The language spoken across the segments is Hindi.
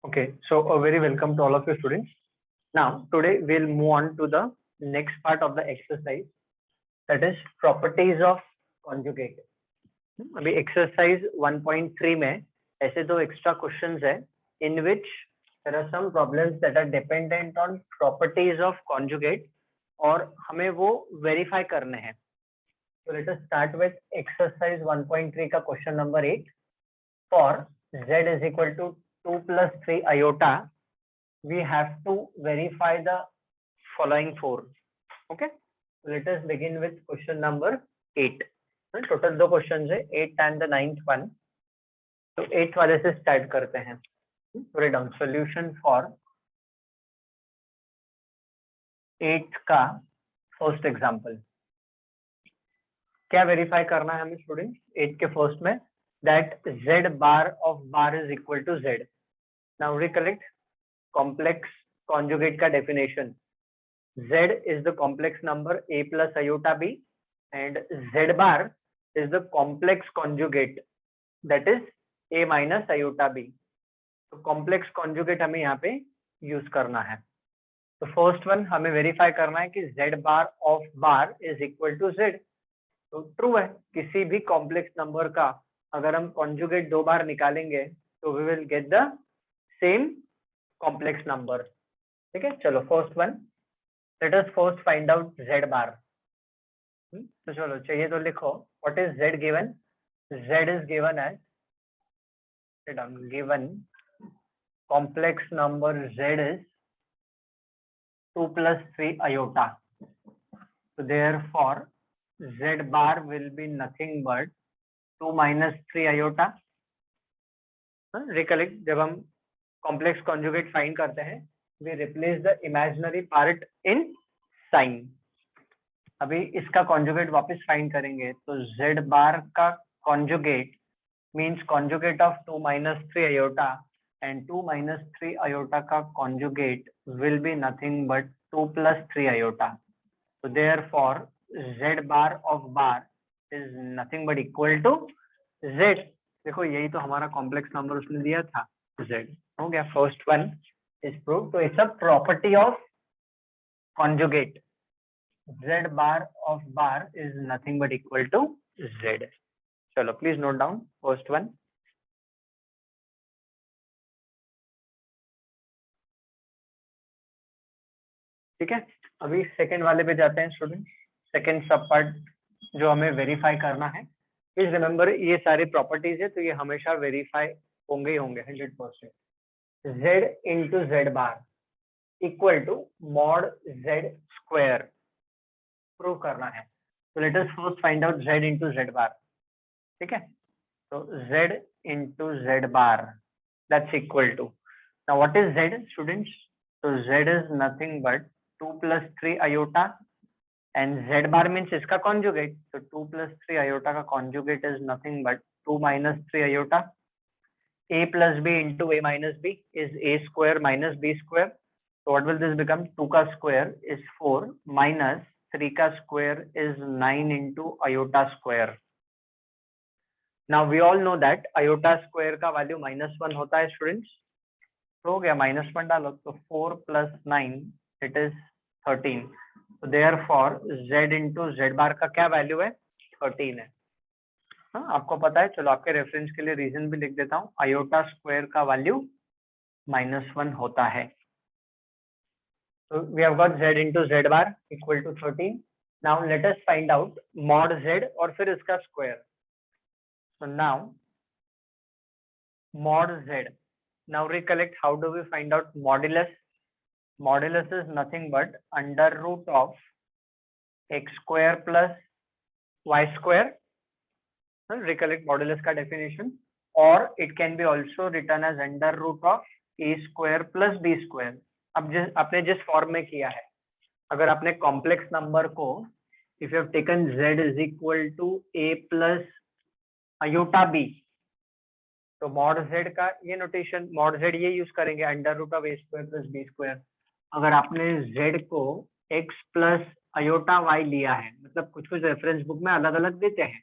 Okay, so a very welcome to all of you students. Now, today we'll move on to the next part of the exercise, that is properties of conjugate. अभी exercise 1.3 में ऐसे दो extra questions है in which there are some problems that are dependent on properties of conjugate और हमें वो verify करने हैं. So let us start with exercise 1.3 का question number 8. For z is equal to 2 plus 3 iota, we have to verify the following four. Okay, let us begin with question number 8. Total दो क्वेश्चन है, 8 and the 9th one. तो 8th वाले से स्टार्ट करते हैं. Write down solution for 8th का फर्स्ट एग्जांपल. क्या वेरीफाई करना है हमें स्टूडेंट्स 8 के फर्स्ट में? that z bar of bar is equal to z. Now recollect complex conjugate का definition. Z is the complex number a plus iota b and z bar is the complex conjugate, that is a minus iota b. तो complex conjugate हमें यहाँ पे यूज करना है. तो फर्स्ट वन हमें वेरीफाई करना है कि z bar of bar is equal to z. तो ट्रू है. किसी भी कॉम्प्लेक्स नंबर का अगर हम कॉन्जुगेट दो बार निकालेंगे तो we will get the same complex number. ठीक है, चलो first one, let us first find out z bar. तो चलो चाहिए तो लिखो what is z given. z is given as given complex number z is 2 plus 3 iota. So therefore z bar will be nothing but 2 minus 3 iota. Recollect जब हम कॉम्प्लेक्स कॉन्जुगेट फाइंड करते हैं we replace the imaginary part in sign. अभी इसका कॉन्जुगेट वापस फाइंड करेंगे तो z बार का conjugate means conjugate of 2 minus 3 iota and 2 minus 3 iota का conjugate will be nothing but 2 plus 3 iota. So therefore z bar of bar is nothing but equal to z. देखो यही तो हमारा कॉम्प्लेक्स नंबर उसने दिया था z. हो गया, फर्स्ट वन इज प्रूव. तो it's a property of conjugate. z bar of bar is nothing but equal to z. चलो please note down first one. ठीक है, अभी सेकंड वाले पे जाते हैं स्टूडेंट. सेकंड सब पार्ट जो हमें वेरीफाई करना है. प्लीज रिमेंबर ये सारी प्रॉपर्टीज है तो ये हमेशा वेरीफाई होंगे ही होंगे 100%. z into z bar equal to mod z square prove करना है. तो let us first find out z into z bar. ठीक है, तो z into z bar that's equal to. Now what is z students? तो z इज nothing but 2 plus 3 iota and z bar means इसका conjugate. So 2 plus 3 iota का conjugate is nothing but 2 minus 3 iota. A plus b into a minus b is a square minus b square. So what will this become? 2 का square is 4 minus 3 का square is 9 into iota square. Now we all know that iota square का value -1 होता है students. तो हो गया, -1 डालो तो 4 plus 9 it is 13. So therefore z into z bar का क्या वैल्यू है? 13 है. हाँ आपको पता है. चलो आपके रेफरेंस के लिए रीजन भी लिख देता हूँ. आयोटा स्क्वायर का वैल्यू -1 होता है. So we have got z into z bar equal to 13. Now let us find out mod z और फिर इसका square. So now mod z. Now recollect how do we find out modulus? Modulus is nothing but under root of x square plus y square. Recollect modulus का definition. Or it can be also written as under root of a square plus b square. अब आपने जिस फॉर्म में किया है, अगर आपने कॉम्प्लेक्स नंबर को if you have taken z is equal to a plus iota b, तो mod z का ये नोटेशन mod z ये यूज करेंगे under root of a square plus b square. अगर आपने z को x प्लस अयोटा y लिया है, मतलब कुछ कुछ रेफरेंस बुक में अलग अलग देते हैं.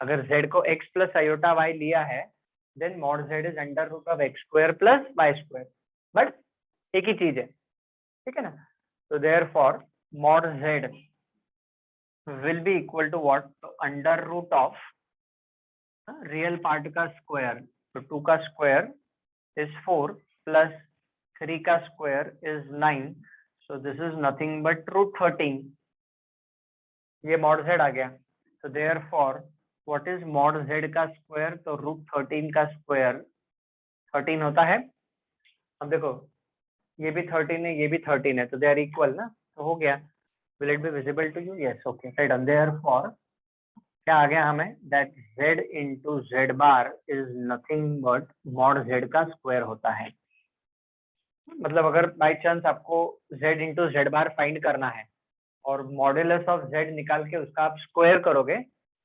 अगर z को x प्लस अयोटा y लिया है then mod z is under root of x square plus y square, but एक ही चीज है, ठीक है ना. So therefore mod z will be equal to what? तो under root of real part का square, तो 2 का square is 4 plus 3 का square is 9, so this is nothing but root 13. ये mod z आ गया. So therefore what is mod z का square? तो root 13 का square 13 होता है. अब देखो ये भी 13 है, ये भी 13 है, तो दे आर इक्वल ना, तो हो गया. Will it be visible to you? Yes, okay, right on. Therefore क्या आ गया हमें? That z into z bar is nothing but mod z का स्क्वायर होता है. मतलब अगर बाय चांस आपको z into z bar find करना है और मॉड्यूलस ऑफ z निकाल के उसका आप स्क्वायर करोगे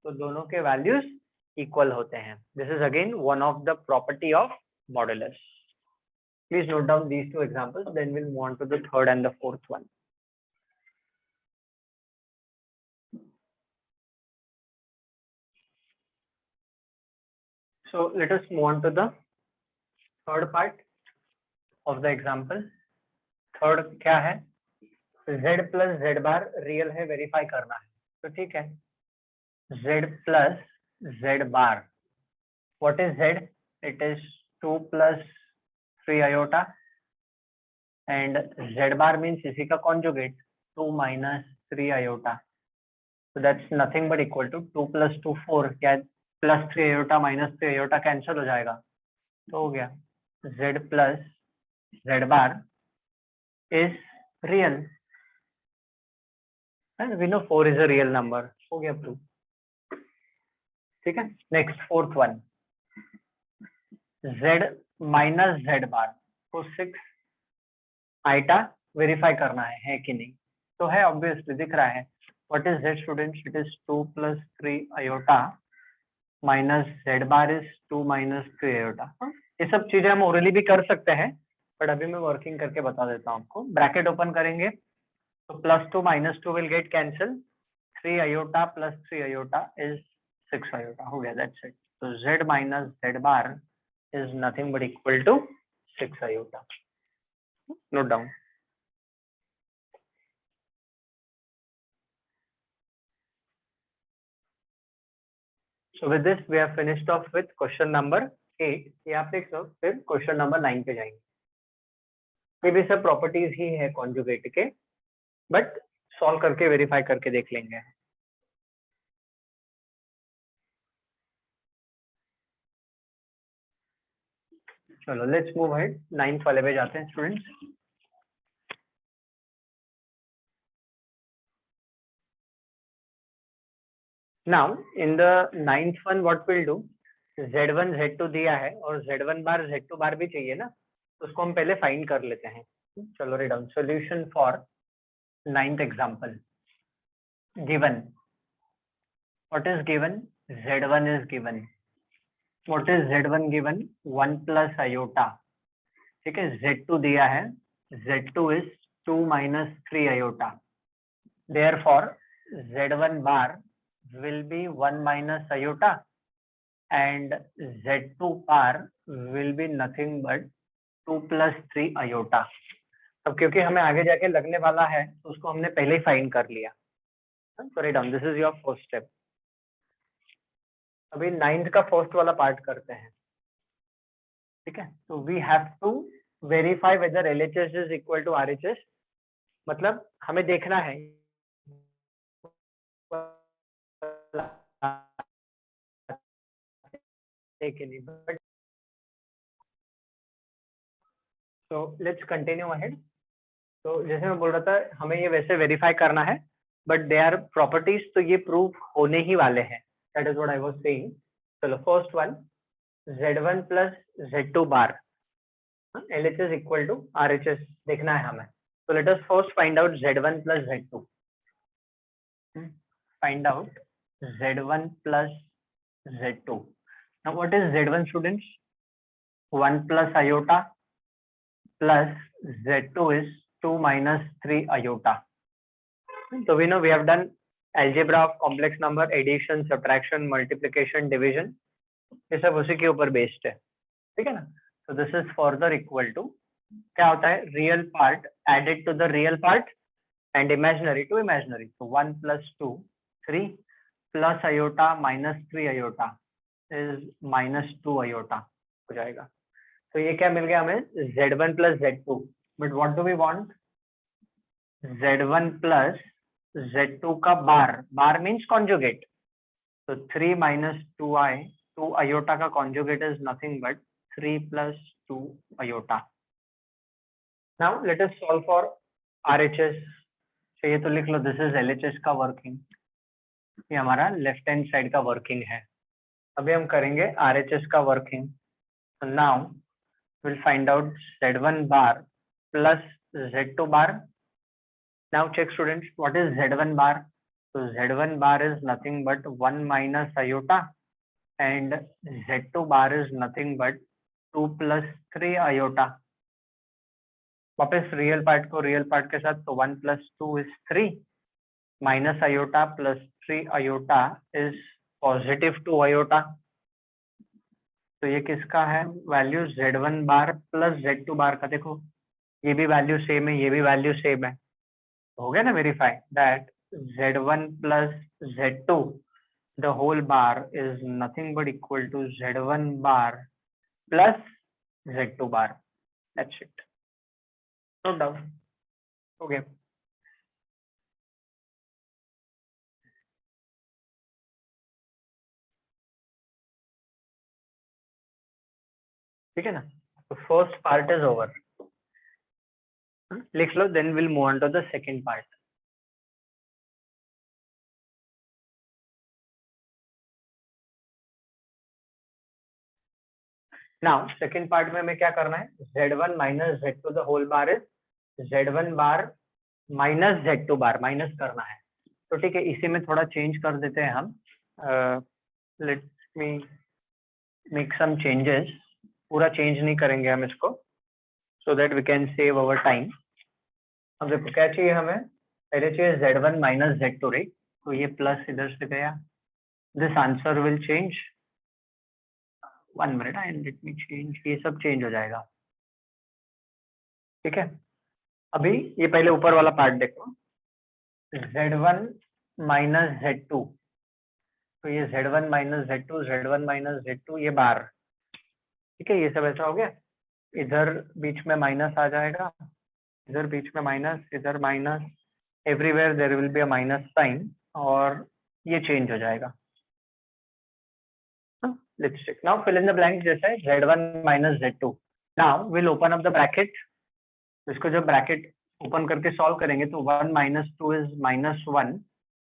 तो दोनों के वैल्यूज इक्वल होते हैं. This is again one of the property of modulus. Please note down these two examples, then will move on to the third and the fourth one. So let us move on to the third part of the example. Third क्या है? Z plus Z bar real है, वेरीफाई करना है. तो ठीक है, Z plus Z bar. What is Z? It is 2 plus 3 iota and Z bar means इसी का conjugate 2 minus 3 iota. So that's nothing but equal to 2 plus 2 4. क्या plus 3 iota minus 3 iota cancel हो जाएगा, तो हो गया z plus z bar is real. We know 4 is a real number. हो गया प्रूफ. ठीक है, next fourth one, z minus z bar को 6 आइटा वेरीफाई करना है कि नहीं. तो है, ऑब्वियसली दिख रहा है. What is z students? It is 2 plus 3 iota minus z bar is 2 minus 3 iota. ये सब चीजें हम ओरली भी कर सकते हैं, बट अभी मैं वर्किंग करके बता देता हूँ आपको. ब्रैकेट ओपन करेंगे तो +2 - 2 will get cancel. 3 iota plus 3 iota is 6 iota. हो गया, दैट्स इट. तो z minus z bar is nothing but equal to 6 iota. Note down. So with this we have finished off with question number 8. ये आप देख लो, फिर क्वेश्चन नंबर 9 पे जाएंगे. ये भी सब प्रॉपर्टीज ही है कॉन्जुगेट के, बट सॉल्व करके वेरीफाई करके देख लेंगे. चलो लेट्स मूव अहेड. 9th वाले पे जाते हैं students. Now in the 9th one what we'll do, z1 z2 दिया है और z1 बार z2 बार भी चाहिए ना, तो उसको हम पहले फाइंड कर लेते हैं. चलो read down. Solution for 9th example. Given, what is given? z1 is given. What is z1 given? 1 plus iota. ठीक है, z2 दिया है, z2 is 2 minus 3 iota. Therefore z1 bar will be 1 minus iota and z2 bar will be nothing but 2 plus 3 iota. अब क्योंकि हमें आगे जाके लगने वाला है तो उसको हमने पहले ही फाइंड कर लिया. So write down, this is your first step. अभी 9th का फर्स्ट वाला पार्ट करते हैं. ठीक है, तो we have to verify whether LHS is equal to RHS. मतलब हमें देखना है but so let's continue ahead. तो जैसे मैं बोल रहा था, हमें ये वैसे वेरीफाई करना है, बट दे आर प्रॉपर्टीज, तो ये प्रूफ होने ही वाले हैं. That is what I was saying. चलो first one, z1 plus z2 bar LHS equal to RHS देखना है हमें. तो let us first find out z1 plus z2. Find out z1 plus z2. Now what is z1 students? 1 plus iota plus z2 is 2 minus 3 iota. So we know we have done algebra of complex number, addition, subtraction, multiplication, division. ये सब उसी के ऊपर बेस्ड है. ठीक है ना। तो this is further equal to, क्या होता है, real part added to the real part and imaginary to imaginary. तो 1 + 2 3 plus iota minus 3 iota is -2 iota हो जाएगा। तो ये क्या मिल गया हमें, Z1 + Z2, but what do we want, Z1 + Z2 का बार, बार मीन्स कॉन्जुगेट। तो 3 - 2i, 2 अयोटा का conjugate is nothing but 3 + 2 iota. Now let us solve for RHS। चाहिए तो लिख लो, दिस इज LHS का वर्किंग, ये हमारा लेफ्ट हैंड साइड का वर्किंग है। अभी हम करेंगे RHS का working. Now will find out Z1 bar plus Z2 bar. Now check students, what is Z1 bar? So Z1 bar is nothing but 1 - iota and Z2 bar is nothing but 2 + 3 iota. वापस रियल पार्ट को रियल पार्ट के साथ, तो 1 + 2 is 3 minus iota plus 3 iota is +2 iota. तो ये किसका है value, Z1 bar plus Z2 बार का। देखो ये भी वैल्यू सेम है, ये भी वैल्यू सेम है, हो गया ना verify that Z1 + Z2 the whole bar is nothing but equal to Z1 bar plus Z2 bar. That's it. Note down. Okay. ठीक है ना, तो फर्स्ट पार्ट इज ओवर, लिख लो, then will move on to the second part. Now second part में हमें क्या करना है, Z1 - Z2 the whole bar is Z1 bar minus Z2 bar, minus करना है। तो ठीक है, इसी में थोड़ा चेंज कर देते हैं हम। Let me make some changes, पूरा चेंज नहीं करेंगे हम इसको, so that we can save our time. अब देखो क्या चाहिए हमें, पहले चाहिए Z1 - Z2 राइट, तो ये प्लस इधर से गया, this answer will change, 1 minute and let me change, ये सब चेंज हो जाएगा। ठीक है, अभी ये पहले ऊपर वाला पार्ट देखो, Z1 - Z2, तो ये Z1 - Z2, Z1 - Z2, ये बार, ठीक है, ये सब ऐसा हो गया। इधर बीच में माइनस आ जाएगा, इधर बीच में माइनस, इधर minus, everywhere there will be a minus sign, और ये चेंज हो जाएगा। Let's check. Now fill in the blanks जैसा है, Z1 - Z2. Now we'll open up the bracket. इसको जब ब्रैकेट ओपन करके सॉल्व करेंगे तो 1 - 2 is -1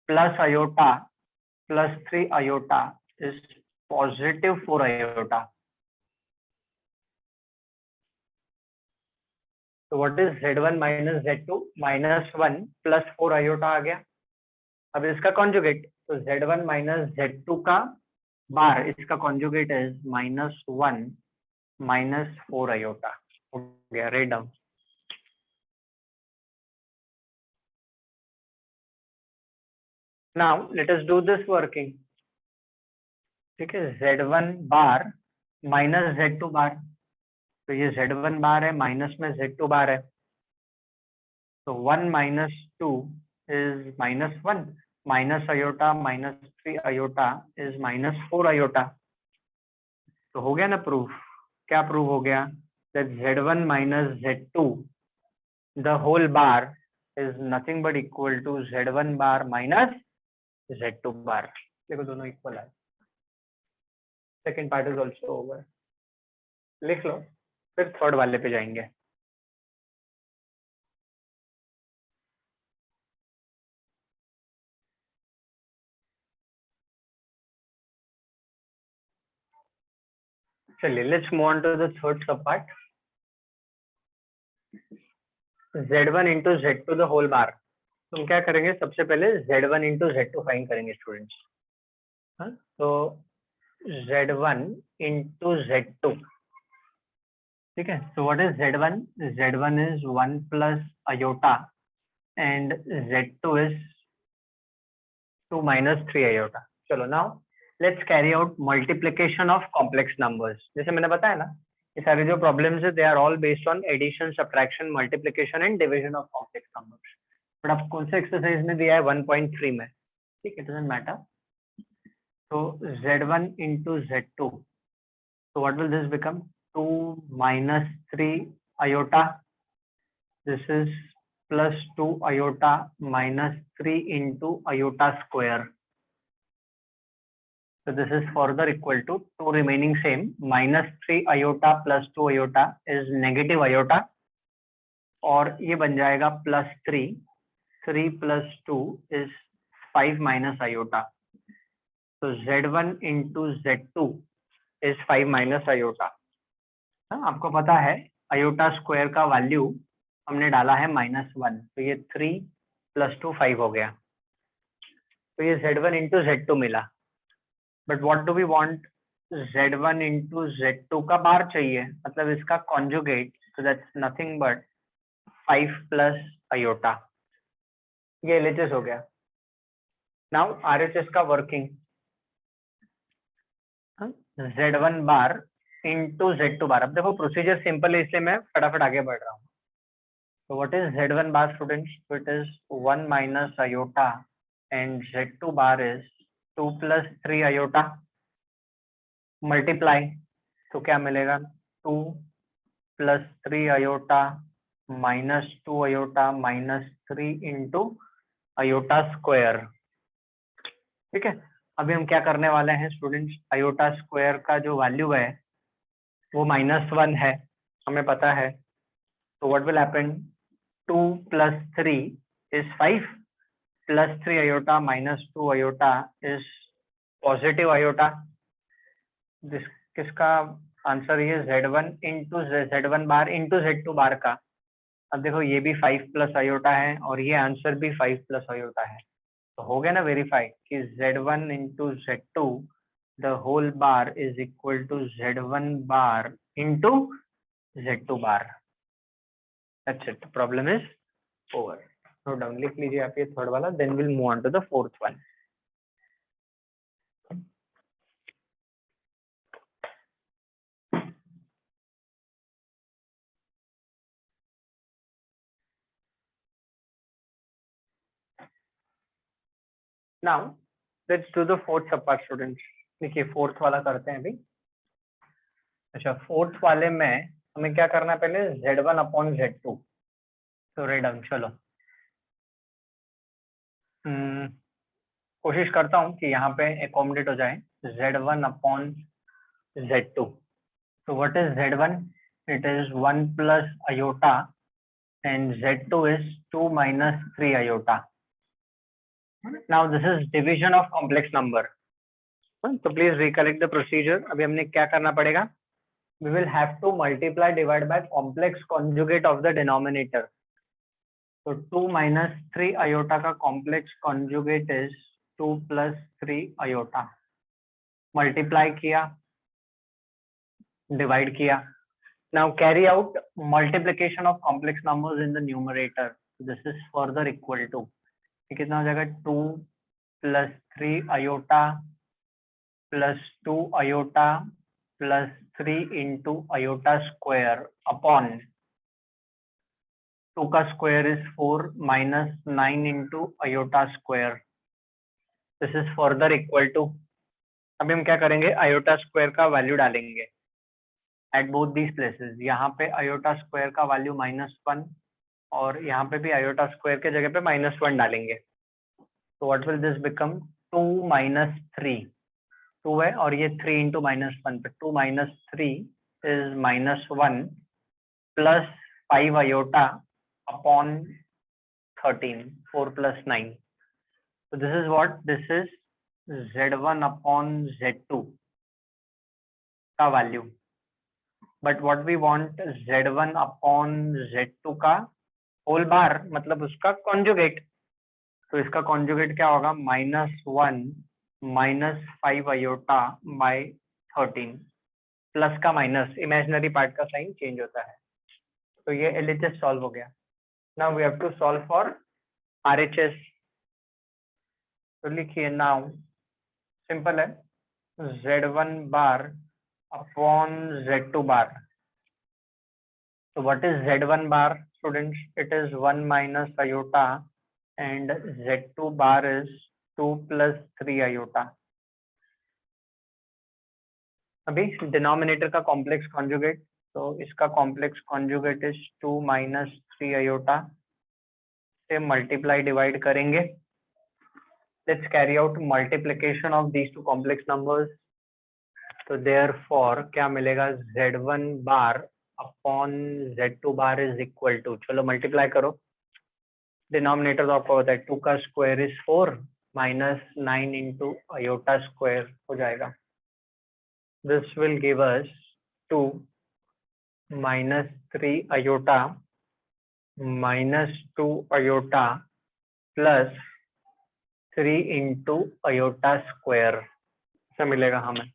plus iota plus 3 iota is +4 iota. तो what is Z1 - Z2, -1 plus 4 iota आ गया। अब इसका कॉन्जुगेट, तो Z1 - Z2 का बार, इसका कॉन्जुगेट इज -1 - 4 iota, हो गया, red down. Now let us do this working. ठीक है, Z1 बार माइनस Z2 बार, तो ये Z1 बार है, माइनस में Z2 बार है, तो 1 - 2 is -1 minus iota -3 iota is -4 iota. तो हो गया ना प्रूफ, क्या प्रूफ हो गया, that Z1 - Z2 the whole bar is nothing but equal to Z1 bar minus Z2 बार। देखो दोनों इक्वल है। Second part is also over, लिख लो, फिर थर्ड वाले पे जाएंगे। चलिए let's move on to the third sub part, Z1 × Z2 the whole bar. तुम क्या करेंगे, सबसे पहले Z1 × Z2 फाइंड करेंगे स्टूडेंट्स। तो Z1 × Z2, ठीक है, so what is Z1? Z1 is 1 plus iota and Z2 is 2 minus 3 iota. चलो now let's carry out multiplication of complex numbers. जैसे मैंने बताया ना ये सारे जो प्रॉब्लम्स है they are all based on addition, subtraction, multiplication and division of complex numbers. But आप कौन से एक्सरसाइज में दिया है 1.3 में, ठीक है, डजंट मैटर। तो Z1 into Z2, so what will this become? 2 minus 3 iota, this is plus 2 iota minus 3 into iota square. So this is further equal to 2 remaining same, minus 3 iota plus 2 iota is negative iota, और ये बन जाएगा plus 3, 3 plus 2 is 5 minus iota. So Z1 into Z2 is 5 minus iota. आपको पता है iota square का वैल्यू हमने डाला है -1, तो ये 3 + 2 5 हो गया, तो ये Z1 into Z2 मिला। But what do we want? Z1 into Z2 का बार चाहिए, मतलब इसका conjugate, so that's nothing but 5 plus iota। ये LHS हो गया। नाउ RHS का वर्किंग, Z1 बार into Z2 बार। अब देखो प्रोसीजर सिंपल है, इसलिए मैं फटाफट आगे बढ़ रहा हूँ। So what is Z1 bar, students? So it is 1 minus iota and Z2 bar is 2 plus 3 iota, multiply, तो क्या मिलेगा? 2 plus 3 iota minus 2 iota minus 3 into iota square। ठीक है, अभी हम क्या करने वाले हैं स्टूडेंट्स? iota square का जो वैल्यू है वो -1 है, हमें पता है। तो what will happen? 2 plus 3 is 5 plus 3 iota minus 2 iota is positive iota। किसका आंसर? ये Z1 into Z1 बार into Z2 बार का। अब देखो ये भी 5 plus iota है और ये आंसर भी 5 plus iota है, तो हो गया ना वेरीफाई कि Z1 into Z2 the whole bar is equal to Z1 bar into Z2 bar। That's it, the problem is over। Note down, लिख लीजिए आप ये थर्ड वाला, then will move on to the fourth one. Now let's do the fourth sub part students. देखिए फोर्थ वाला करते हैं अभी। अच्छा, फोर्थ वाले में हमें क्या करना है? पहले Z1 अपॉन Z2, तो रेड डाउन। चलो कोशिश करता हूँ कि यहाँ पे एकोमोडेट हो जाए Z1 अपॉन Z2। तो what is Z1? It is 1 plus iota and Z2 is 2 minus 3 iota। Now this is division of complex number, so please recollect the procedure। अभी हमने क्या करना पड़ेगा? We will have to multiply divide by complex conjugate of the denominator। तो 2 minus 3 iota का complex conjugate is 2 plus 3 iota। multiply किया, divide किया। Now carry out multiplication of complex numbers in the numerator। This is further equal to, कितना हो जाएगा? 2 plus 3 iota plus 2 iota plus 3 into iota square upon 2 का square is 4 minus 9 into iota square। This is further equal to, अभी हम क्या करेंगे? iota square का वैल्यू डालेंगे at both these places। यहाँ पे iota square का वैल्यू -1 और यहाँ पे भी iota square के जगह पे -1 डालेंगे। तो what will this become? 2 minus 3, 2 है और ये 3 into -1 पे 2 minus 3 is -1 plus 5 iota upon 13, 4 plus 9। So this is what? This is Z1 upon Z2 का value. But what we want? Z1 upon Z2 का होल बार, मतलब उसका कॉन्जुगेट। तो इसका कॉन्जुगेट क्या होगा? -1 minus 5 iota by 13, प्लस का माइनस, इमेजिनरी पार्ट का साइन चेंज होता है। तो ये LHS सॉल्व हो गया। Now we have to solve for RHS। तो लिखिए, नाउ सिंपल है, Z1 bar upon Z2 bar. So what is Z1 bar, students? It is 1 minus iota, and Z2 bar is 2 plus 3 iota. अभी डिनोमिनेटर का कॉम्प्लेक्स कॉन्जुगेट, तो इसका complex conjugate is 2 minus 3 iota से मल्टीप्लाई डिवाइड करेंगे. Let's carry out multiplication of these two complex numbers. तो देयरफॉर क्या मिलेगा? Z1 bar upon Z2 bar is equal to, चलो मल्टीप्लाई करो. डिनोमिनेटर तो आपको पता है 2 का square is 4 minus 9 into iota square हो जाएगा. This will give us 2 minus 3 iota minus 2 iota plus 3 into iota square से मिलेगा हमें.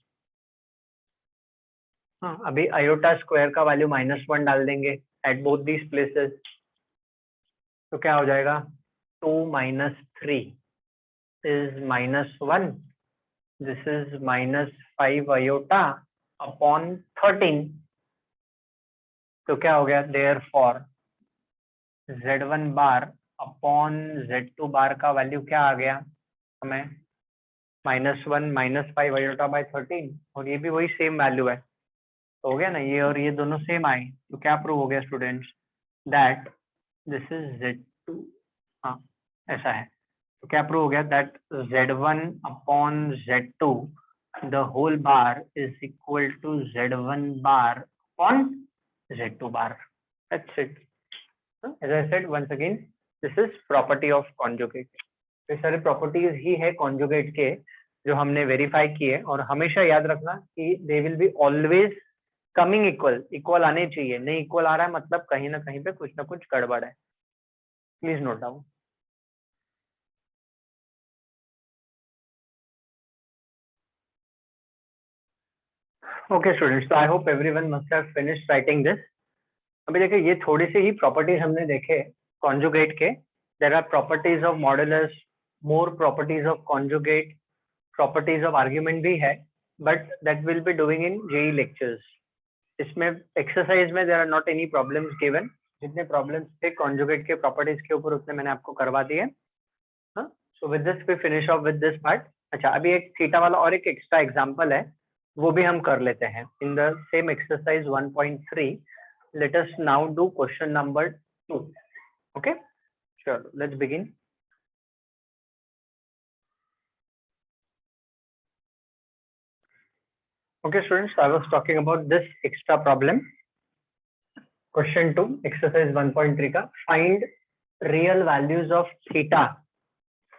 हाँ, अभी iota square का वैल्यू -1 डाल देंगे at both these places. तो क्या हो जाएगा? 2 minus 3 is -1. This is minus 5 iota upon 13. तो क्या हो गया? Therefore Z1 bar upon Z2 बार का वैल्यू क्या आ गया हमें? -1 -5 iota by 13, और ये भी वही सेम वैल्यू है. तो हो गया ना, ये और ये दोनों सेम आए. तो क्या प्रूव हो गया students? That this is Z2. हाँ, ऐसा है. तो क्या प्रूव हो गया? That Z1 upon Z2 the whole bar is equal to Z1 bar upon Z2 bar. That's it. As I said once again, this is property of conjugate. ये सारे properties ही है conjugate के जो हमने verify किए. और हमेशा याद रखना कि they will be always coming equal. Equal आने चाहिए. नहीं equal आ रहा है मतलब कहीं ना कहीं पे कुछ ना कुछ गड़बड़ है. Please note down. Okay students, so I hope everyone must have finished writing this. अभी देखिए ये थोड़ी सी ही प्रॉपर्टीज हमने देखे कॉन्जुगेट के. There are properties of modulus, more properties of conjugate, properties of argument भी है, but that will be doing in JEE lectures. इसमें एक्सरसाइज में there are not any problems given. जितने प्रॉब्लम्स थे कॉन्जुगेट के प्रॉपर्टीज के ऊपर उतने मैंने आपको करवा दिए. So with this we finish off with this part. अच्छा, अभी एक थीटा वाला और एक एक्स्ट्रा एग्जांपल है, वो भी हम कर लेते हैं in the same exercise 1.3. Let us now do question number 2. Okay, sure, let's begin. Okay students, I was talking about this extra problem. Question 2, exercise 1.3 का find real values of theta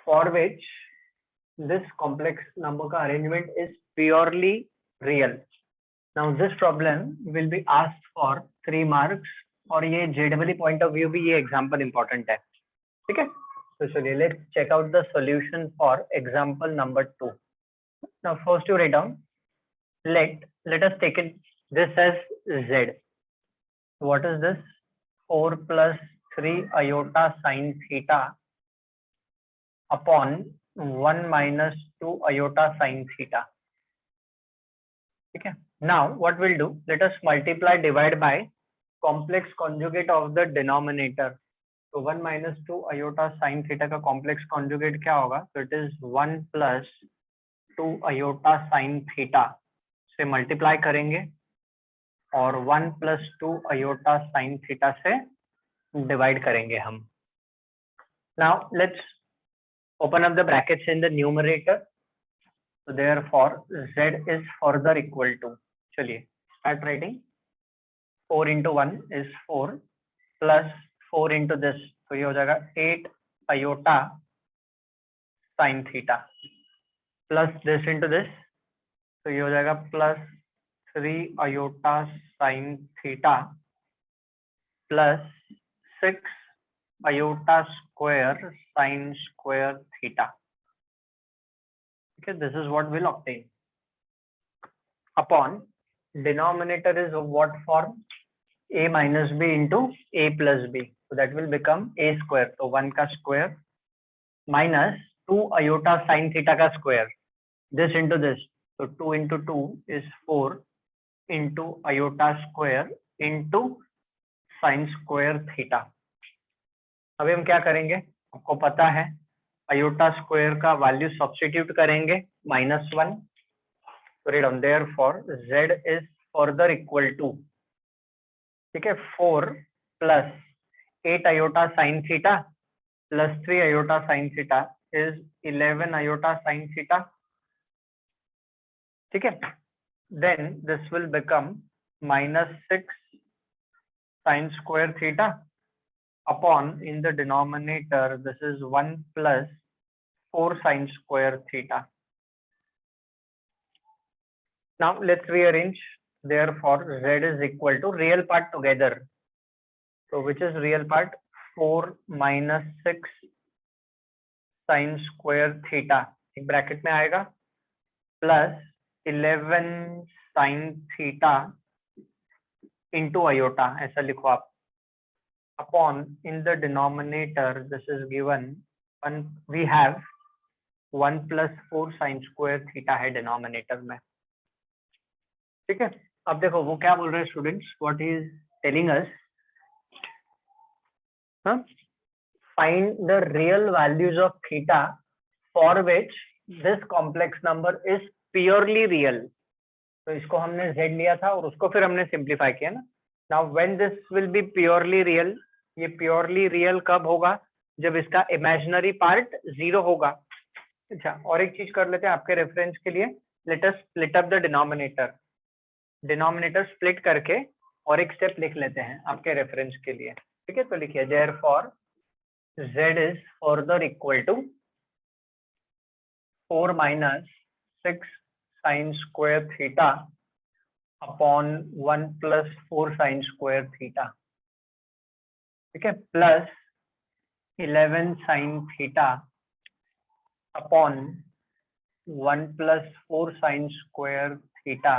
for which this complex number का arrangement is purely real. Now this problem will be asked for 3 marks, और ये JEE point of view भी ये example important है. ठीक है, तो चलिए let's check out the solution for example number 2. Now first you write down, let us take it this as Z. What is this? 4 plus 3 iota sine theta upon 1 minus 2 iota sine theta. ठीक है. Now what we'll do, let us multiply divide by complex conjugate of the denominator. तो 1 minus 2 iota sin theta का complex conjugate क्या होगा? तो it is 1 plus 2 iota sin theta से multiply करेंगे और 1 plus 2 iota sin theta से divide करेंगे हम. Now let's open up the brackets in the numerator. So therefore Z is further equal to, चलिए start writing. 4 into 1 is 4 plus 4 into this, तो ये हो जाएगा 8 iota sin theta plus this into this, तो ये हो जाएगा plus 3 iota sin theta plus 6 iota square sin square theta. Okay, this is what we'll obtain. Upon denominator is of what form? A minus b into a plus b. So that will become a square. So 1 का square minus 2 iota sin theta का square. This into this. So 2 into 2 is 4 into iota square into sign square theta. अभी हम क्या करेंगे, आपको पता है आयोटा स्क्वायर का वैल्यू सब्स्टिट्यूट करेंगे -1, read on therefore z is further equal to, ठीक है, 4 plus 8 iota sine theta plus 3 iota sine theta is 11 iota sine theta, ठीक है। Then this will become -6 sine square theta upon in the denominator this is 1 plus 4 sine square theta. Now let's rearrange. Therefore, z is equal to real part together. So which is real part? 4 minus 6 sin square theta एक ब्रैकेट में आएगा plus 11 sin theta into iota, ऐसा लिखो आप, upon in the denominator this is given we have 1 plus 4 sin square theta है डिनोमिनेटर में, ठीक है। अब देखो वो क्या बोल रहे हैं students, what he is telling us, find the real values of theta for which this complex number is purely real. तो इसको हमने z लिया था और उसको फिर हमने सिंप्लीफाई किया ना। Now when this will be purely real, ये प्योरली रियल कब होगा, जब इसका इमेजिनरी पार्ट 0 होगा। अच्छा, और एक चीज कर लेते हैं आपके रेफरेंस के लिए, let us split up the denominator, denominator split करके और एक स्टेप लिख लेते हैं आपके रेफरेंस के लिए, ठीक है। तो लिखिए therefore z is further equal to 4 minus 6 sin square theta upon 1 plus 4 sin square theta, ठीक है, plus 11 sin theta upon 1 plus 4 sin square theta,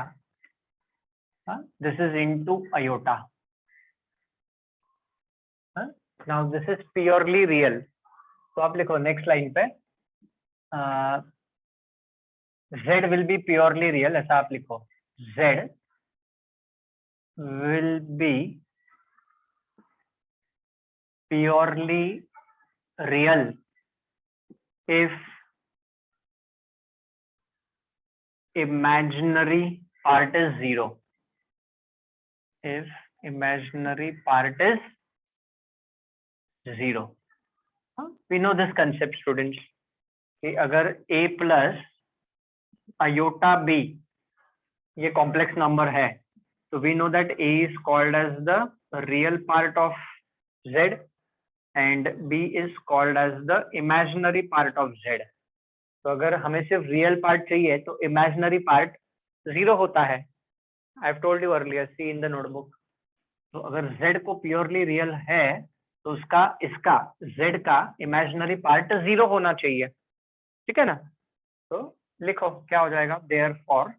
this is into iota. Now this is purely real. तो आप लिखो नेक्स्ट लाइन पे z will be purely real, ऐसा आप लिखो, z will be purely real if imaginary part is 0. If imaginary part is 0. We know this concept students, कि अगर a plus iota b ये complex number है, तो we know that a is called as the real part of z and b is called as the imaginary part of z. तो अगर हमें सिर्फ real part चाहिए तो imaginary part 0 होता है। I've told you earlier, see in the notebook. तो अगर z को purely real है तो उसका इसका z का इमेजिनरी पार्ट 0 होना चाहिए, ठीक है ना। तो लिखो क्या हो जाएगा, therefore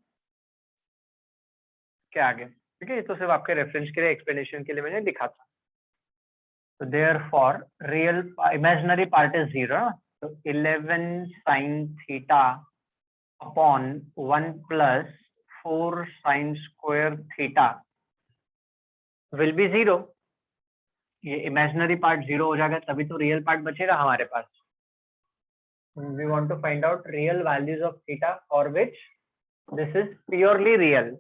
क्या आगे, ठीक है, ये तो सिर्फ आपके रेफरेंस के लिए एक्सप्लेनेशन के लिए मैंने लिखा था। तो therefore real imaginary part is 0, तो 11 sin theta upon 1 plus 4 sin square theta will be 0। ये इमेजिनरी पार्ट 0 हो जाएगा तभी तो रियल पार्ट बचेगा हमारे पास। We want to find out real values of theta for which this is purely real.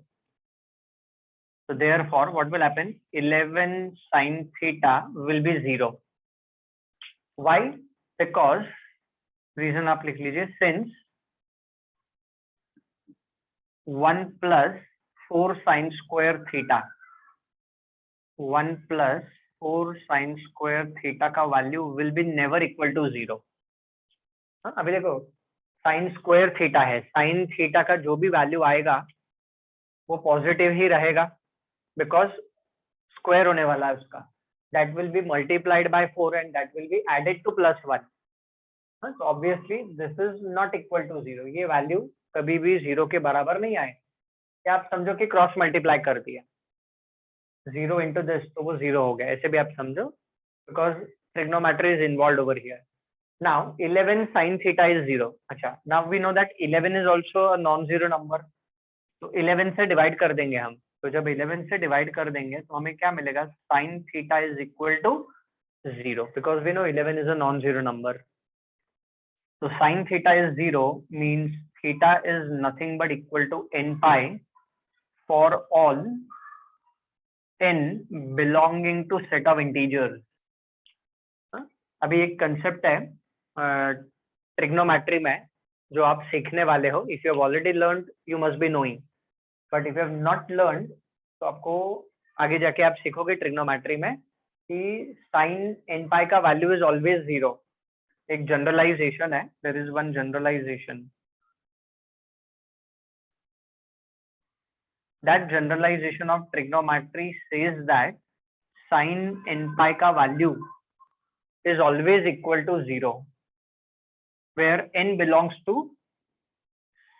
So therefore what will happen, 11 sin theta will be 0. Why? Because reason आप लिख लीजिए, since 1 plus 4 sin square theta, 1 plus 4 sin square theta का value will be never equal to 0. अभी देखो sin square theta है, sin theta का जो भी वैल्यू आएगा वो पॉजिटिव ही रहेगा, बिकॉज स्क्वायर होने वाला है उसका, that will be multiplied by 4 and that will be added to +1। so obviously this is not equal to 0. ये वैल्यू कभी भी 0 के बराबर नहीं आए। क्या आप समझो कि क्रॉस मल्टीप्लाई कर दिया 0 into this तो वो 0 हो गया, ऐसे भी आप समझो, because trigonometry is involved over here. Now 11 sin theta is 0. अच्छा, now we know that 11 is also a non zero number, तो 11 से डिवाइड कर देंगे हम, तो जब 11 से डिवाइड कर देंगे तो हमें क्या मिलेगा, sine theta is equal to 0, because we know 11 is a non-zero number. So sin theta is 0 means theta is nothing but equal to n pi for all n belonging to set of integers. अभी एक कंसेप्ट है ट्रिग्नोमेट्री में जो आप सीखने वाले हो. If you have already learned you must be knowing, but if you have not learned तो आपको आगे जाके आप सीखोगे ट्रिग्नोमेट्री में कि साइन एन पाई का वैल्यू इज ऑलवेज 0. एक जनरलाइजेशन है, there is one generalization. That generalization of trigonometry says that sine n pi का value is always equal to 0 where n belongs to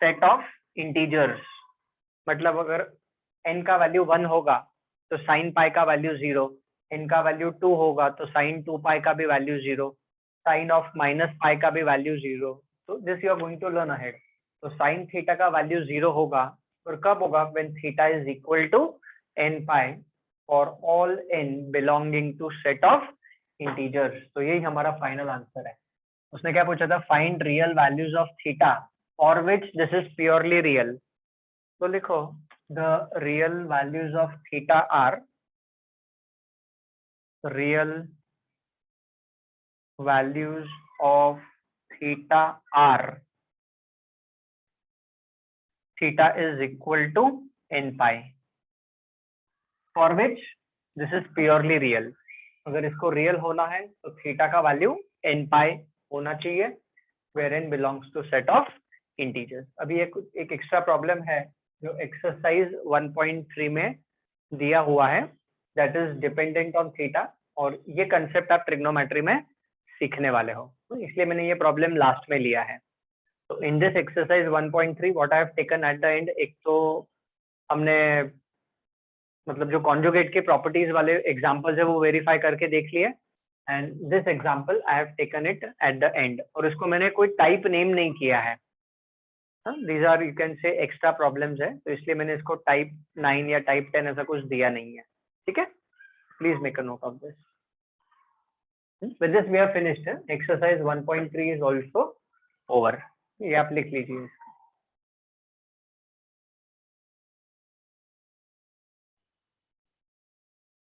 set of integers. मतलब अगर n का वैल्यू 1 होगा तो sin पाई का वैल्यू 0, n का वैल्यू 2 होगा तो sin 2 पाई का भी value 0, sin of minus pi का भी वैल्यू 0. तो this you are going to learn ahead. तो sin थीटा का वैल्यू 0 होगा और कब होगा, when theta is equal to n pi for all n belonging to set of integers. तो यही हमारा फाइनल आंसर है. उसने क्या पूछा था, find real values of theta for which this is purely real. तो लिखो the real values of theta are, real values of theta are, theta is equal to n pi for which this is purely real. अगर इसको रियल होना है तो थीटा का वैल्यू n पाई होना चाहिए where n belongs to set of integers. अभी एक एक्स्ट्रा प्रॉब्लम है जो एक्सरसाइज 1.3 में दिया हुआ है, that is dependent on theta. और ये कंसेप्ट आप ट्रिग्नोमेट्री में सीखने वाले हो, तो इसलिए मैंने ये प्रॉब्लम लास्ट में लिया है. तो in this exercise 1.3 what I have taken at the and, एक तो हमने मतलब जो कॉन्जुगेट के प्रॉपर्टीज वाले एग्जांपल्स है वो वेरीफाई करके देख लिए, and this example I have taken it at the end. और इसको मैंने कोई टाइप नेम नहीं किया है, these are you can say extra problems है, तो इसलिए मैंने इसको टाइप 9 या टाइप 10 ऐसा कुछ दिया नहीं है. ठीक है, please make a note of this. With this we have finished. Exercise 1.3 is also over. ये आप लिख लीजिए.